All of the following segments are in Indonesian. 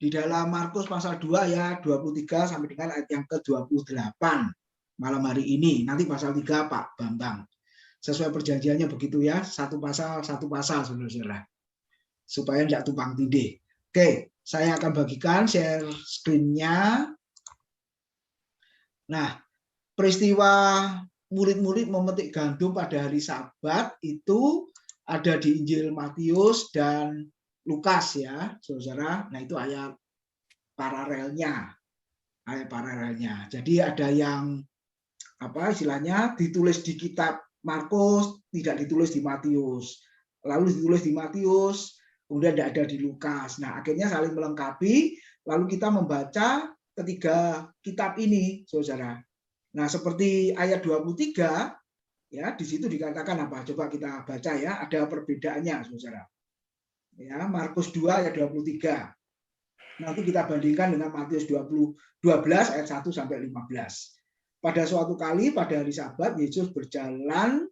di dalam Markus pasal 2 ya 23 sampai dengan ayat yang ke-28 malam hari ini. Nanti pasal 3 Pak Bambang. Sesuai perjanjiannya begitu ya, satu pasal saudara-saudara. Supaya tidak tumpang tindih. Oke, saya akan bagikan share screen-nya. Nah, peristiwa murid-murid memetik gandum pada hari Sabat itu ada di Injil Matius dan Lukas ya, saudara. Nah, itu ayat paralelnya. Jadi ada yang apa istilahnya ditulis di kitab Markus, tidak ditulis di Matius. Lalu ditulis di Matius, kemudian tidak ada di Lukas. Nah, akhirnya saling melengkapi, lalu kita membaca ketiga kitab ini, saudara. Nah, seperti ayat 23, ya, di situ dikatakan apa? Coba kita baca ya, ada perbedaannya, saudara. Ya, Markus 2 ayat 23. Nanti kita bandingkan dengan Matius 12 ayat 1 sampai 15. Pada suatu kali pada hari Sabat Yesus berjalan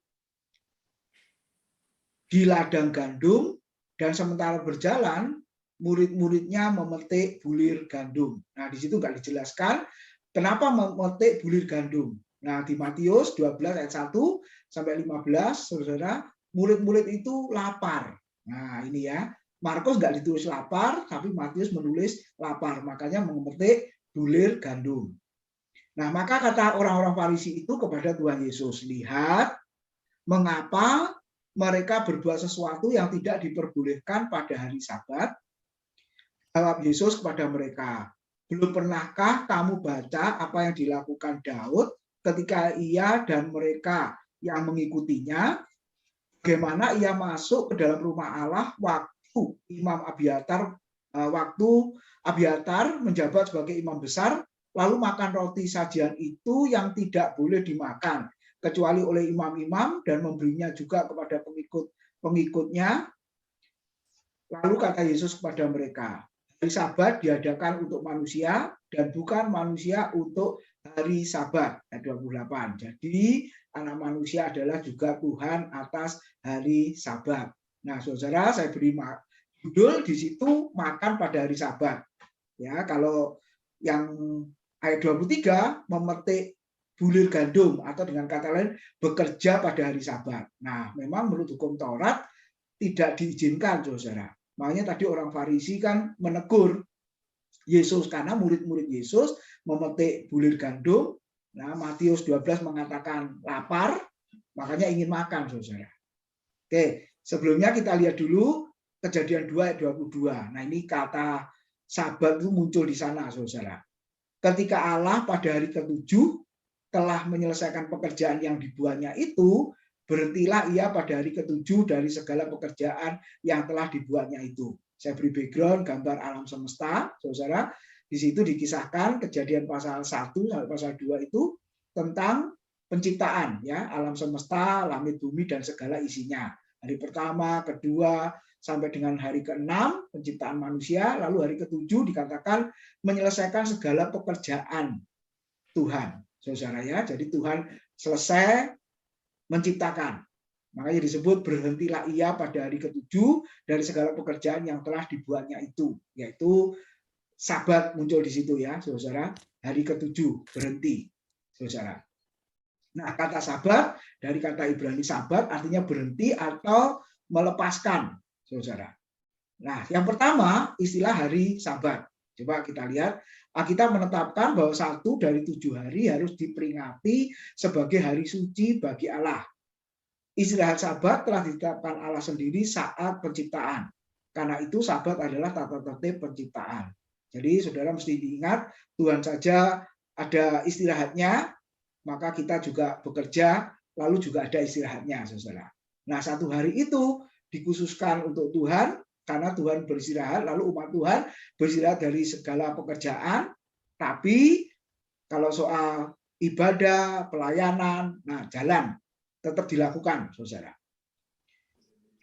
di ladang gandum dan sementara berjalan murid-muridnya memetik bulir gandum. Nah, di situ nggak dijelaskan kenapa memetik bulir gandum. Nah, di Matius 12 ayat 1 sampai 15, saudara, murid-murid itu lapar. Nah, ini ya. Markus nggak ditulis lapar, tapi Matius menulis lapar. Makanya memetik bulir gandum. Nah, maka kata orang-orang Farisi itu kepada Tuhan Yesus, lihat mengapa mereka berbuat sesuatu yang tidak diperbolehkan pada hari Sabat. Jawab Yesus kepada mereka, belum pernahkah kamu baca apa yang dilakukan Daud ketika ia dan mereka yang mengikutinya, bagaimana ia masuk ke dalam rumah Allah waktu Abiatar menjabat sebagai imam besar, lalu makan roti sajian itu yang tidak boleh dimakan kecuali oleh imam-imam dan memberinya juga kepada pengikut-pengikutnya. Lalu kata Yesus kepada mereka, hari Sabat diadakan untuk manusia dan bukan manusia untuk hari Sabat. Ayat 28. Jadi anak manusia adalah juga Tuhan atas hari Sabat. Nah, saudara, saya beri judul di situ makan pada hari Sabat. Ya, kalau yang ayat 23 memetik bulir gandum atau dengan kata lain bekerja pada hari Sabat. Nah, memang menurut hukum Taurat tidak diizinkan, saudara. Makanya tadi orang Farisi kan menegur Yesus karena murid-murid Yesus memetik bulir gandum. Nah, Matius 12 mengatakan lapar, makanya ingin makan, saudara. Oke, sebelumnya kita lihat dulu Kejadian 2 ayat 22. Nah, ini kata Sabat itu muncul di sana, saudara. Ketika Allah pada hari ke-7 telah menyelesaikan pekerjaan yang dibuatnya itu, berhentilah ia pada hari ke-7 dari segala pekerjaan yang telah dibuatnya itu. Saya beri background gambar alam semesta, saudara. Di situ dikisahkan Kejadian pasal 1 sampai pasal 2 itu tentang penciptaan, ya, alam semesta, langit bumi dan segala isinya. Hari pertama, kedua, sampai dengan hari ke-6 penciptaan manusia, lalu hari ke-7 dikatakan menyelesaikan segala pekerjaan Tuhan, saudara ya. Jadi Tuhan selesai menciptakan. Makanya disebut berhentilah ia pada hari ke-7 dari segala pekerjaan yang telah dibuatnya itu, yaitu Sabat muncul di situ ya, saudara. Hari ke-7 berhenti, saudara. Nah, kata Sabat dari kata Ibrani Sabat artinya berhenti atau melepaskan, saudara. Nah, yang pertama istilah hari Sabat. Coba kita lihat, kita menetapkan bahwa 1 dari 7 hari harus diperingati sebagai hari suci bagi Allah. Istirahat Sabat telah ditetapkan Allah sendiri saat penciptaan. Karena itu Sabat adalah tata tertib penciptaan. Jadi saudara mesti diingat, Tuhan saja ada istirahatnya, maka kita juga bekerja, lalu juga ada istirahatnya, saudara. Nah, 1 hari itu dikhususkan untuk Tuhan, karena Tuhan beristirahat, lalu umat Tuhan beristirahat dari segala pekerjaan, tapi kalau soal ibadah, pelayanan, nah jalan, tetap dilakukan, saudara.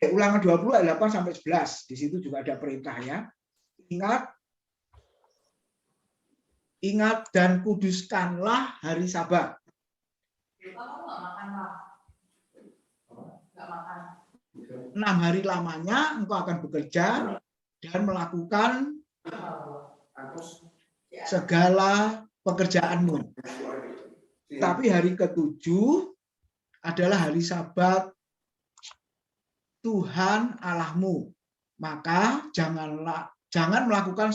Ulangan 20 ayat 8 sampai 11, di situ juga ada perintah ya. Ingat dan kuduskanlah hari Sabat. 6 hari lamanya engkau akan bekerja dan melakukan segala pekerjaanmu. Tapi hari ketujuh adalah hari Sabat Tuhan Allahmu. Maka jangan melakukan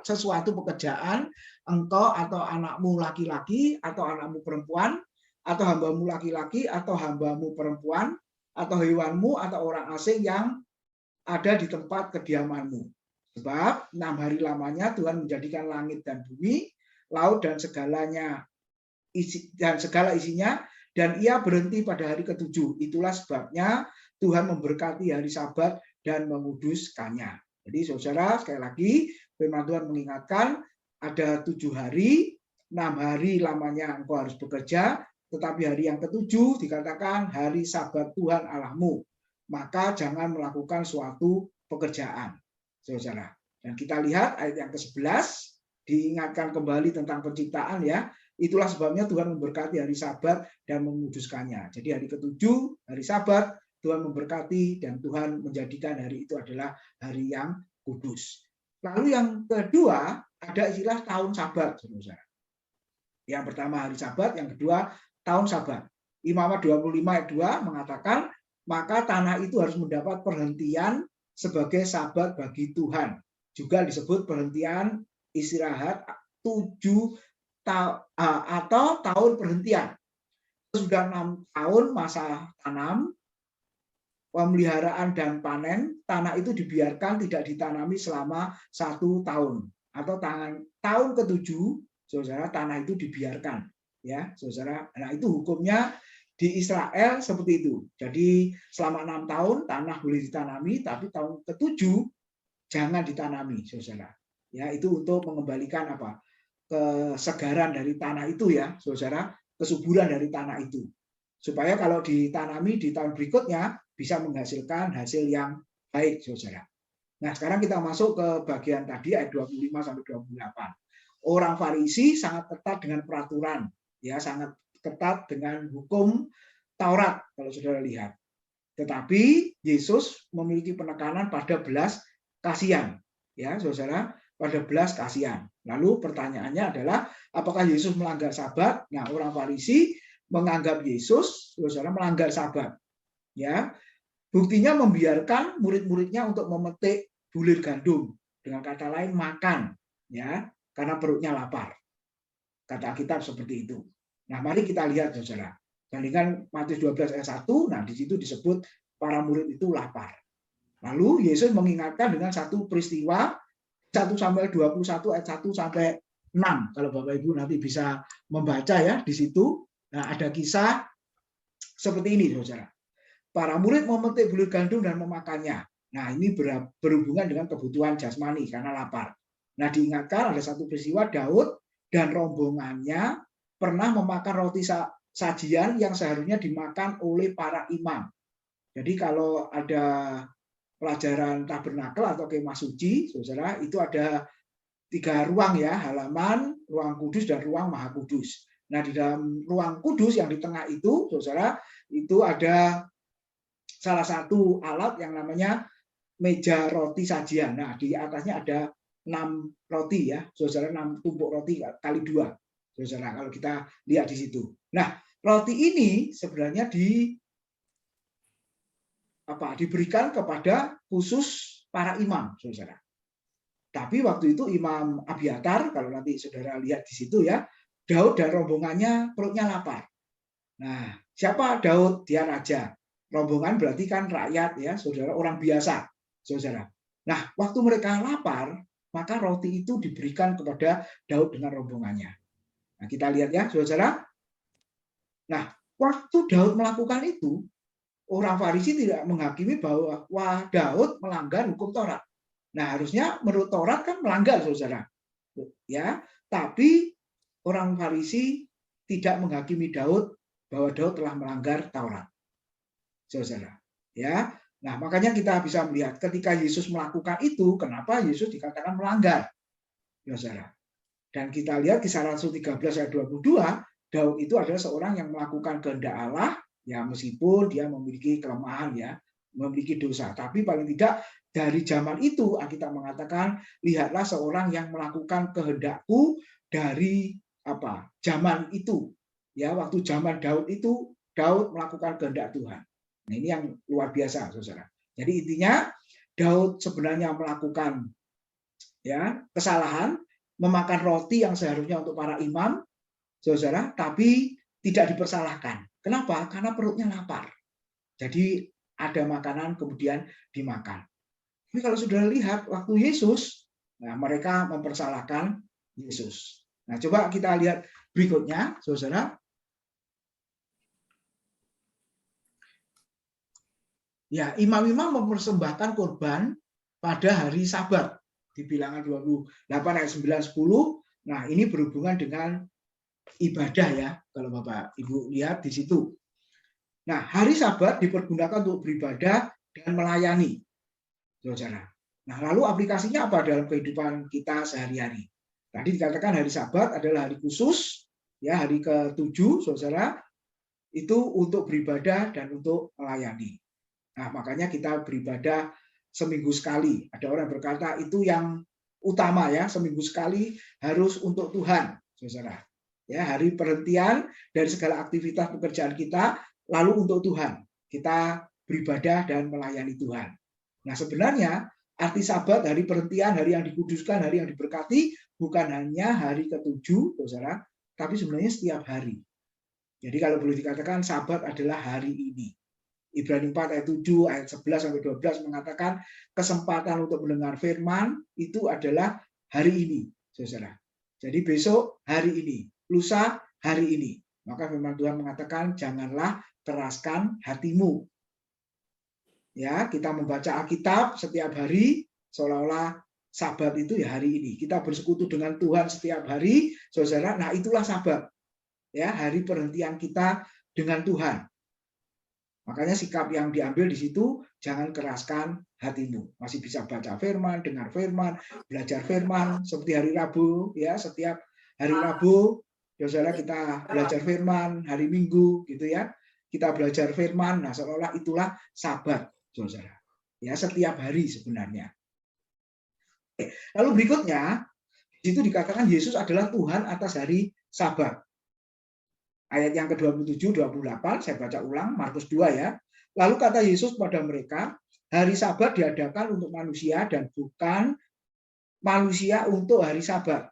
sesuatu pekerjaan engkau atau anakmu laki-laki atau anakmu perempuan atau hambamu laki-laki atau hambamu perempuan atau hewanmu atau orang asing yang ada di tempat kediamanmu. Sebab 6 hari lamanya Tuhan menjadikan langit dan bumi, laut dan segala isinya, dan ia berhenti pada hari ketujuh. Itulah sebabnya Tuhan memberkati hari Sabat dan menguduskannya. Jadi saudara, sekali lagi firman Tuhan mengingatkan ada 7 hari, 6 hari lamanya engkau harus bekerja, tetapi hari yang ketujuh dikatakan hari Sabat Tuhan Allahmu. Maka jangan melakukan suatu pekerjaan, saudara. Dan kita lihat ayat yang ke-11 diingatkan kembali tentang penciptaan ya. Itulah sebabnya Tuhan memberkati hari Sabat dan menguduskannya. Jadi hari ketujuh, hari Sabat, Tuhan memberkati dan Tuhan menjadikan hari itu adalah hari yang kudus. Lalu yang kedua ada istilah tahun Sabat, saudara. Yang pertama hari Sabat, yang kedua tahun Sabat. Imamat 25 ayat 2 mengatakan maka tanah itu harus mendapat perhentian sebagai Sabat bagi Tuhan. Juga disebut perhentian istirahat 7 atau tahun perhentian. Sudah 6 tahun masa tanam, pemeliharaan dan panen, tanah itu dibiarkan tidak ditanami selama 1 tahun. Atau tahun ke-7, saudara, tanah itu dibiarkan. Ya, saudara. Nah, itu hukumnya di Israel seperti itu. Jadi selama 6 tahun tanah boleh ditanami, tapi tahun ke-7 jangan ditanami, saudara. Ya, itu untuk mengembalikan apa? Kesegaran dari tanah itu ya, saudara, kesuburan dari tanah itu. Supaya kalau ditanami di tahun berikutnya bisa menghasilkan hasil yang baik, saudara. Nah, sekarang kita masuk ke bagian tadi ayat 25 sampai 28. Orang Farisi sangat ketat dengan peraturan, ya, sangat ketat dengan hukum Taurat kalau saudara lihat. Tetapi Yesus memiliki penekanan pada belas kasihan, ya saudara, pada belas kasihan. Lalu pertanyaannya adalah apakah Yesus melanggar Sabat? Nah, orang Farisi menganggap Yesus, saudara, melanggar Sabat. Ya, buktinya membiarkan murid-muridnya untuk memetik bulir gandum, dengan kata lain makan, ya, karena perutnya lapar. Kata Alkitab seperti itu. Nah, mari kita lihat, saudara. Bandingkan Matius 12 ayat 1, nah di situ disebut para murid itu lapar. Lalu Yesus mengingatkan dengan satu peristiwa 1 Samuel 21 ayat 1 sampai 6. Kalau Bapak Ibu nanti bisa membaca ya di situ. Nah, ada kisah seperti ini, saudara. Para murid memetik bulir gandum dan memakannya. Nah, ini berhubungan dengan kebutuhan jasmani karena lapar. Nah, diingatkan ada satu peristiwa Daud dan rombongannya pernah memakan roti sajian yang seharusnya dimakan oleh para imam. Jadi kalau ada pelajaran tabernakel atau kemah suci, saudara, itu ada 3 ruang ya, halaman, ruang kudus, dan ruang maha kudus. Nah, di dalam ruang kudus yang di tengah itu, saudara, itu ada salah satu alat yang namanya meja roti sajian. Nah, di atasnya ada 6 roti ya, saudara, 6 tumpuk roti kali 2. Saudara, kalau kita lihat di situ. Nah, roti ini sebenarnya diberikan kepada khusus para imam, saudara. Tapi waktu itu Imam Abiatar, kalau nanti saudara lihat di situ ya, Daud dan rombongannya perutnya lapar. Nah, siapa Daud? Dia raja. Rombongan berarti kan rakyat ya, saudara, orang biasa, saudara. Nah, waktu mereka lapar, maka roti itu diberikan kepada Daud dengan rombongannya. Nah, kita lihat ya, saudara. Nah, waktu Daud melakukan itu, orang Farisi tidak menghakimi bahwa Daud melanggar hukum Taurat. Nah, harusnya menurut Taurat kan melanggar, saudara. Ya, tapi orang Farisi tidak menghakimi Daud bahwa Daud telah melanggar Taurat. Saudara. Ya. Nah, makanya kita bisa melihat ketika Yesus melakukan itu, kenapa Yesus dikatakan melanggar? Saudara. Dan kita lihat Kisah Rasul 13 ayat 22, Daud itu adalah seorang yang melakukan kehendak Allah, ya meskipun dia memiliki kelemahan ya, memiliki dosa. Tapi paling tidak dari zaman itu Alkitab mengatakan, lihatlah seorang yang melakukan kehendakku dari zaman itu. Ya, waktu zaman Daud itu, Daud melakukan kehendak Tuhan. Nah, ini yang luar biasa, saudara. Jadi intinya Daud sebenarnya melakukan kesalahan, memakan roti yang seharusnya untuk para imam, saudara, tapi tidak dipersalahkan. Kenapa? Karena perutnya lapar. Jadi ada makanan kemudian dimakan. Tapi kalau sudah lihat waktu Yesus, nah mereka mempersalahkan Yesus. Nah, coba kita lihat berikutnya, saudara. Ya, imam-imam mempersembahkan korban pada hari Sabat di Bilangan 28 ayat 9 10. Nah, ini berhubungan dengan ibadah ya, kalau Bapak Ibu lihat di situ. Nah, hari Sabat dipergunakan untuk beribadah dan melayani, saudara. Nah, lalu aplikasinya apa dalam kehidupan kita sehari-hari? Tadi dikatakan hari Sabat adalah hari khusus, ya, hari ke-7, saudara, itu untuk beribadah dan untuk melayani. Nah, makanya kita beribadah seminggu sekali. Ada orang berkata itu yang utama ya, seminggu sekali harus untuk Tuhan, saudara. Ya, hari perhentian dari segala aktivitas pekerjaan kita, lalu untuk Tuhan. Kita beribadah dan melayani Tuhan. Nah, sebenarnya arti Sabat, hari perhentian, hari yang dikuduskan, hari yang diberkati, bukan hanya hari ke-7, saudara, tapi sebenarnya setiap hari. Jadi kalau boleh dikatakan Sabat adalah hari ini. Ibrani 4 ayat 7, ayat 11 sampai 12 mengatakan kesempatan untuk mendengar firman itu adalah hari ini, saudara. Jadi besok hari ini, lusa hari ini. Maka firman Tuhan mengatakan janganlah keraskan hatimu. Ya, kita membaca Alkitab setiap hari seolah-olah Sabat itu ya hari ini. Kita bersekutu dengan Tuhan setiap hari, saudara. Nah, itulah Sabat. Ya, hari perhentian kita dengan Tuhan. Makanya sikap yang diambil di situ jangan keraskan hatimu. Masih bisa baca firman, dengar firman, belajar firman seperti hari Rabu ya, setiap hari Rabu saudara kita belajar firman, hari Minggu gitu ya. Kita belajar firman, nah seolah-olah itulah Sabat, saudara. Ya, setiap hari sebenarnya. Lalu berikutnya di situ dikatakan Yesus adalah Tuhan atas hari Sabat. Ayat yang ke-27, 28, saya baca ulang, Markus 2 ya. Lalu kata Yesus pada mereka, hari Sabat diadakan untuk manusia dan bukan manusia untuk hari Sabat.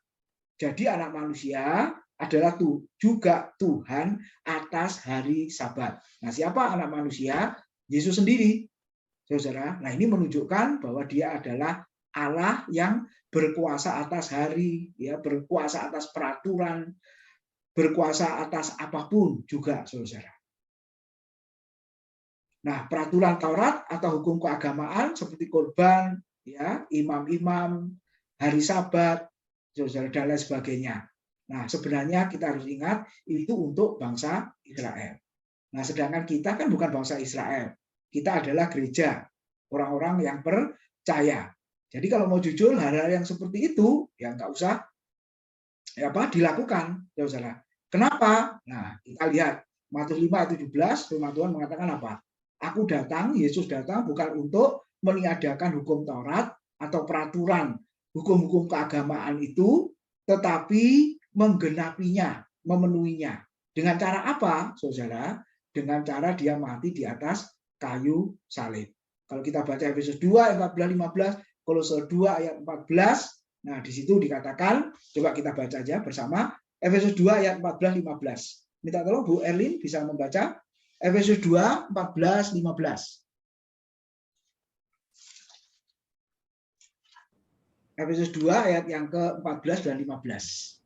Jadi anak manusia adalah juga Tuhan atas hari Sabat. Nah, siapa anak manusia? Yesus sendiri, saudara. Nah, ini menunjukkan bahwa dia adalah Allah yang berkuasa atas hari, ya, berkuasa atas peraturan, berkuasa atas apapun juga, saudara. Nah, peraturan Taurat atau hukum keagamaan seperti korban, ya, imam-imam, hari Sabat, saudara, dan lain sebagainya. Nah, sebenarnya kita harus ingat itu untuk bangsa Israel. Nah, sedangkan kita kan bukan bangsa Israel. Kita adalah gereja, orang-orang yang percaya. Jadi kalau mau jujur, hal-hal yang seperti itu ya nggak usah dilakukan, saudara. Kenapa? Nah, kita lihat Matius 5 ayat 17, firman Tuhan mengatakan apa? Aku datang, Yesus datang bukan untuk meniadakan hukum Taurat atau peraturan hukum-hukum keagamaan itu, tetapi menggenapinya, memenuhinya. Dengan cara apa, saudara? Dengan cara dia mati di atas kayu salib. Kalau kita baca Efesus 2 ayat 14-15, Kolose 2 ayat 14, nah di situ dikatakan, coba kita baca aja bersama, Efesus 2 ayat 14-15. Minta tolong Bu Erlin bisa membaca Efesus 2 14-15. Efesus 2 ayat yang ke-14 dan 15.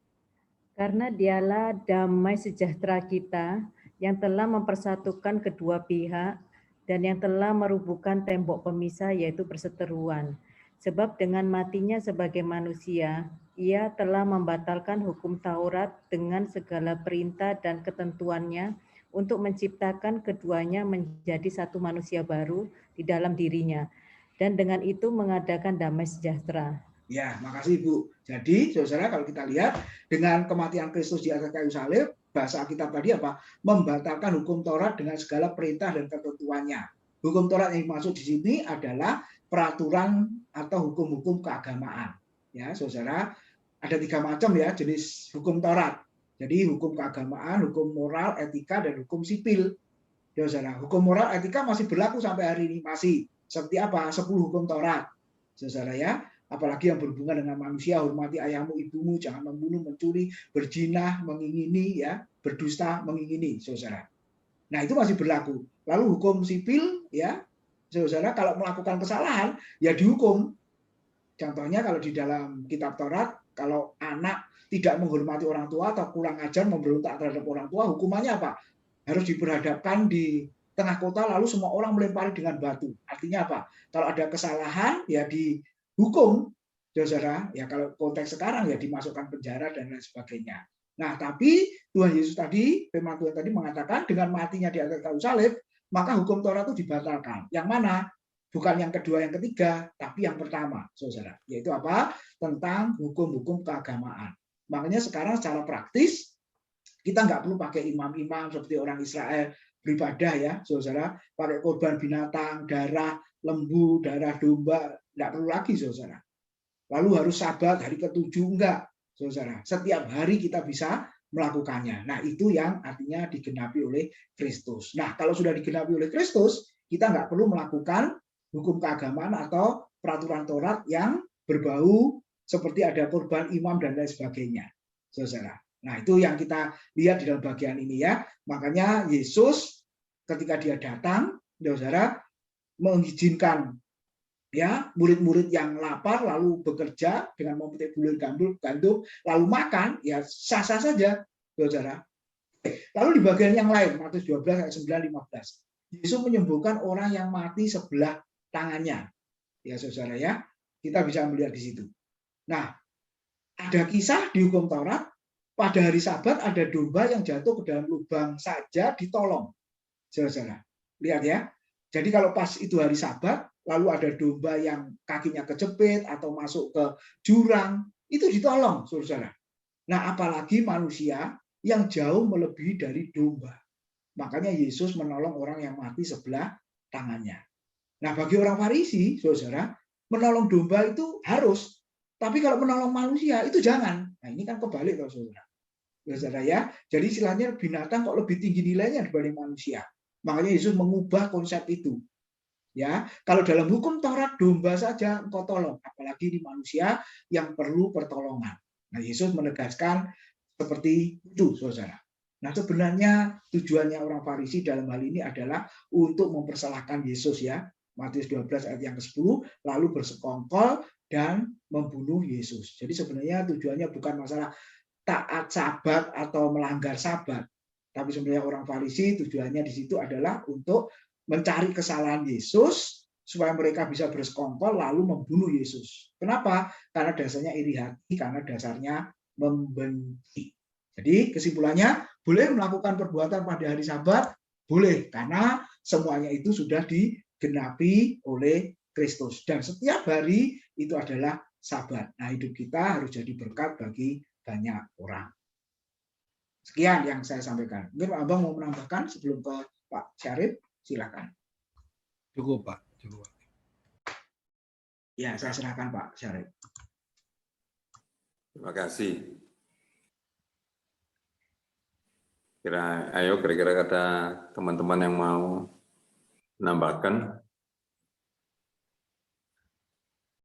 Karena dialah damai sejahtera kita yang telah mempersatukan kedua pihak dan yang telah merubuhkan tembok pemisah yaitu perseteruan. Sebab dengan matinya sebagai manusia, ia telah membatalkan hukum Taurat dengan segala perintah dan ketentuannya untuk menciptakan keduanya menjadi satu manusia baru di dalam dirinya. Dan dengan itu mengadakan damai sejahtera. Ya, makasih Bu. Jadi, saudara, kalau kita lihat dengan kematian Kristus di atas kayu salib, bahasa Alkitab tadi apa? Membatalkan hukum Taurat dengan segala perintah dan ketentuannya. Hukum Taurat yang dimaksud di sini adalah peraturan atau hukum-hukum keagamaan. Ya, saudara, ada 3 macam ya jenis hukum Taurat. Jadi hukum keagamaan, hukum moral, etika, dan hukum sipil. Ya, saudara, hukum moral, etika masih berlaku sampai hari ini, masih. Seperti apa? 10 hukum Taurat. Saudara ya, apalagi yang berhubungan dengan manusia, hormati ayahmu, ibumu, jangan membunuh, mencuri, berzina, mengingini, ya, berdusta, mengingini, saudara. Nah, itu masih berlaku. Lalu hukum sipil, ya, saudara, kalau melakukan kesalahan, ya dihukum. Contohnya kalau di dalam kitab Taurat, kalau anak tidak menghormati orang tua atau kurang ajar memberontak terhadap orang tua, hukumannya apa? Harus diperhadapkan di tengah kota, lalu semua orang melempari dengan batu. Artinya apa? Kalau ada kesalahan, ya dihukum, saudara. Ya kalau konteks sekarang ya dimasukkan penjara dan lain sebagainya. Nah, tapi Tuhan Yesus tadi, firman Tuhan tadi mengatakan dengan matinya di atas kayu salib, maka hukum Taurat itu dibatalkan. Yang mana? Bukan yang kedua, yang ketiga, tapi yang pertama, saudara. Yaitu apa? Tentang hukum-hukum keagamaan. Makanya sekarang secara praktis, kita nggak perlu pakai imam-imam seperti orang Israel beribadah ya, saudara. Pakai korban binatang, darah lembu, darah domba, nggak perlu lagi, saudara. Lalu harus sabat hari ke-7, enggak, saudara. Setiap hari kita bisa melakukannya. Nah, itu yang artinya digenapi oleh Kristus. Nah, kalau sudah digenapi oleh Kristus, kita nggak perlu melakukan hukum keagamaan atau peraturan Taurat yang berbau seperti ada korban imam dan lain sebagainya, saudara. Nah, itu yang kita lihat di dalam bagian ini ya. Makanya Yesus ketika dia datang, saudara, mengizinkan ya murid-murid yang lapar lalu bekerja dengan memetik bulir gandum lalu makan, ya sah-sah saja, saudara. Lalu di bagian yang lain, Matius 12 ayat 9-15, Yesus menyembuhkan orang yang mati sebelah tangannya, ya saudara ya. Kita bisa melihat di situ. Nah, ada kisah di hukum Taurat, pada hari Sabat ada domba yang jatuh ke dalam lubang saja ditolong, saudara. Lihat ya. Jadi kalau pas itu hari Sabat, lalu ada domba yang kakinya kejepit atau masuk ke jurang, itu ditolong, saudara. Nah, apalagi manusia yang jauh melebihi dari domba. Makanya Yesus menolong orang yang mati sebelah tangannya. Nah, bagi orang Farisi, saudara, menolong domba itu harus. Tapi kalau menolong manusia, itu jangan. Nah, ini kan kebalik, saudara. Saudara ya. Jadi istilahnya binatang kok lebih tinggi nilainya dibanding manusia. Makanya Yesus mengubah konsep itu. Ya, kalau dalam hukum Taurat domba saja engkau tolong, apalagi di manusia yang perlu pertolongan. Nah, Yesus menegaskan seperti itu, saudara. Nah, sebenarnya tujuannya orang Farisi dalam hal ini adalah untuk mempersalahkan Yesus ya. Matius 12 ayat yang ke-10, lalu bersekongkol dan membunuh Yesus. Jadi sebenarnya tujuannya bukan masalah taat Sabat atau melanggar Sabat. Tapi sebenarnya orang Farisi tujuannya di situ adalah untuk mencari kesalahan Yesus supaya mereka bisa bersekongkol lalu membunuh Yesus. Kenapa? Karena dasarnya iri hati, karena dasarnya membenci. Jadi kesimpulannya, boleh melakukan perbuatan pada hari Sabat? Boleh, karena semuanya itu sudah digenapi oleh Kristus. Dan setiap hari itu adalah Sabat. Nah, hidup kita harus jadi berkat bagi banyak orang. Sekian yang saya sampaikan. Mungkin Pak Abang mau menambahkan sebelum ke Pak Syarif, silakan. Cukup, Pak. Cukup. Ya, saya serahkan Pak Syarif. Terima kasih. Kira-kira ada teman-teman yang mau menambahkan.